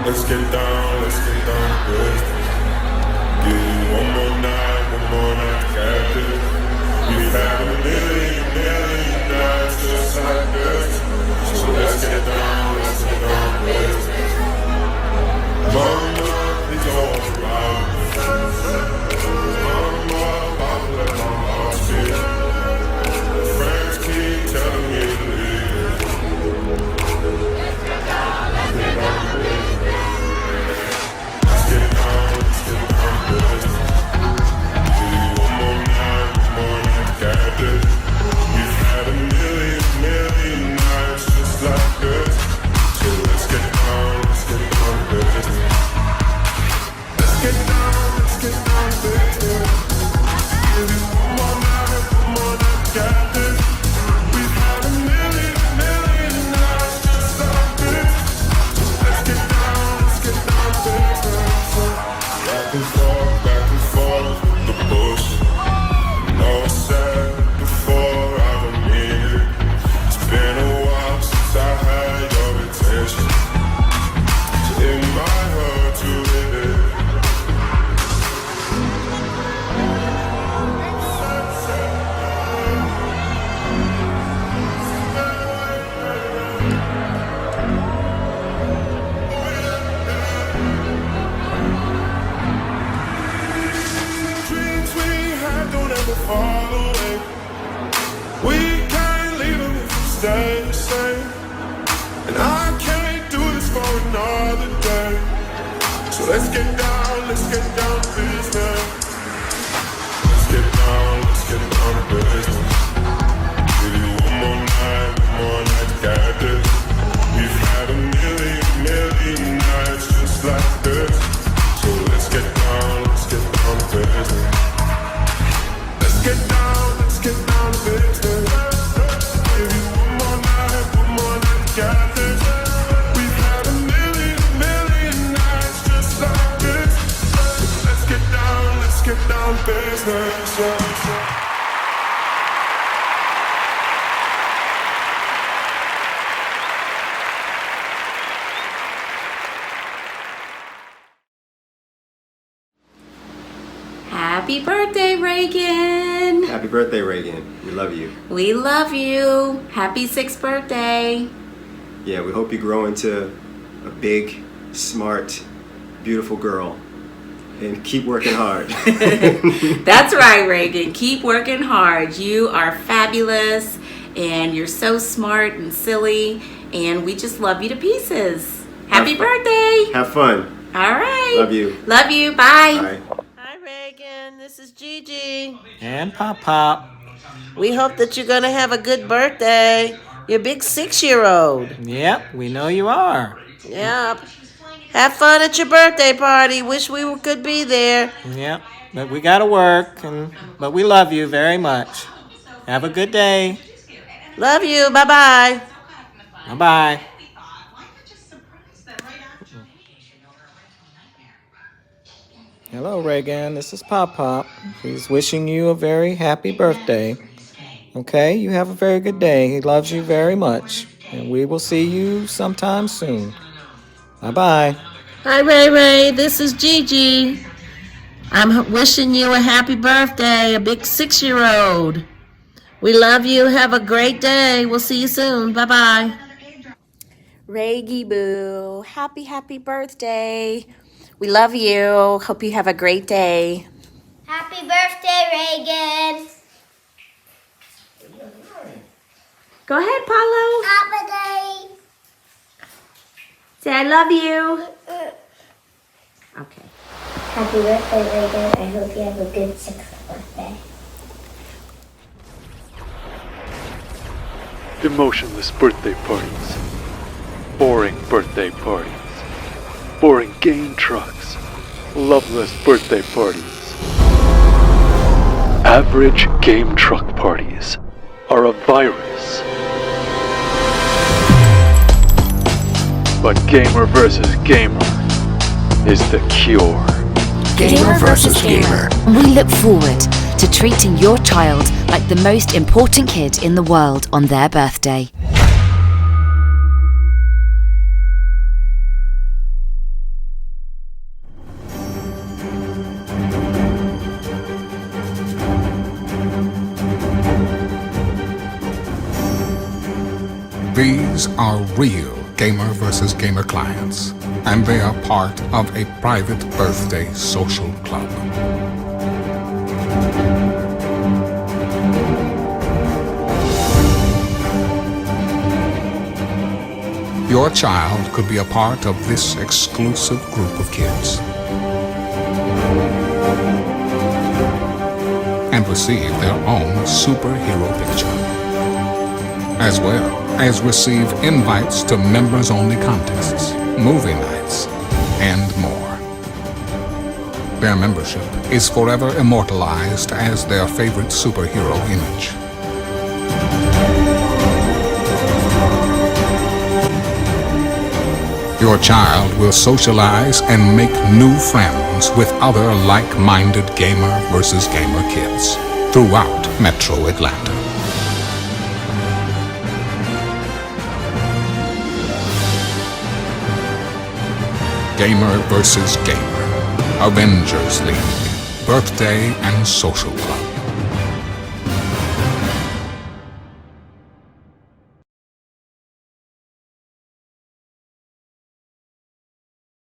Let's get down to business. Give you one more night, got this. We've had a million nights just like this. So let's get down to business. Mama, please don't allow me. Mama, I'll let my heart speak. Friends keep telling me to leave. Let's get down to business. Give you one more night, got this. We've had a million nights just like this. So let's get down to business. Let's get down to business. Give you one more night, got this. We've had a million nights just like this. So let's get down to business. Back and forth with the bush. No, I said before, I don't mean it. It's been a while since I had your attention. So it might hurt to hit it. Dreams we had don't ever fall away. We can't leave them if we stay the same. And I can't do this for another day. So let's get down to business. Let's get down to business. Give you one more night, got this. We've had a million nights just like this. So let's get down to business. Let's get down to business. Give you one more night, got this. We've had a million nights just like this. So let's get down to business. Happy birthday, Reagan! Happy birthday, Reagan. We love you. We love you. Happy 6th birthday. Yeah, we hope you grow into a big, smart, beautiful girl. And keep working hard. That's right, Reagan. Keep working hard. You are fabulous, and you're so smart and silly, and we just love you to pieces. Happy birthday! Have fun. All right. Love you. Love you. Bye. Bye. Hi, Reagan. This is Gigi. And Pop Pop. We hope that you're going to have a good birthday. You're a big 6-year-old. Yep, we know you are. Yep. Have fun at your birthday party. Wish we could be there. Yep, but we gotta work, but we love you very much. Have a good day. Love you. Bye-bye. Bye-bye. Hello, Reagan. This is Pop Pop. He's wishing you a very happy birthday. Okay, you have a very good day. He loves you very much. And we will see you sometime soon. Bye-bye. Hi, Ray Ray. This is Gigi. I'm wishing you a happy birthday, a big 6-year-old. We love you. Have a great day. We'll see you soon. Bye-bye. Reggie Boo, happy birthday. We love you. Hope you have a great day. Happy birthday, Reagan. Go ahead, Paulo. Happy day. Say I love you. Okay. Happy birthday, Reagan. I hope you have a good 6th birthday. Emotionless birthday parties. Boring birthday parties. Boring GameTrucks. Loveless birthday parties. Average GameTruck parties are a virus. But gamer versus gamer is the cure. Gamer versus gamer. We look forward to treating your child like the most important kid in the world on their birthday. These are real gamer versus gamer clients, and they are part of a private birthday social club. Your child could be a part of this exclusive group of kids and receive their own superhero picture, as well as receive invites to members-only contests, movie nights, and more. Their membership is forever immortalized as their favorite superhero image. Your child will socialize and make new friends with other like-minded gamer versus gamer kids throughout Metro Atlanta. Gamer versus Gamer, Avengers League, Birthday and Social Club.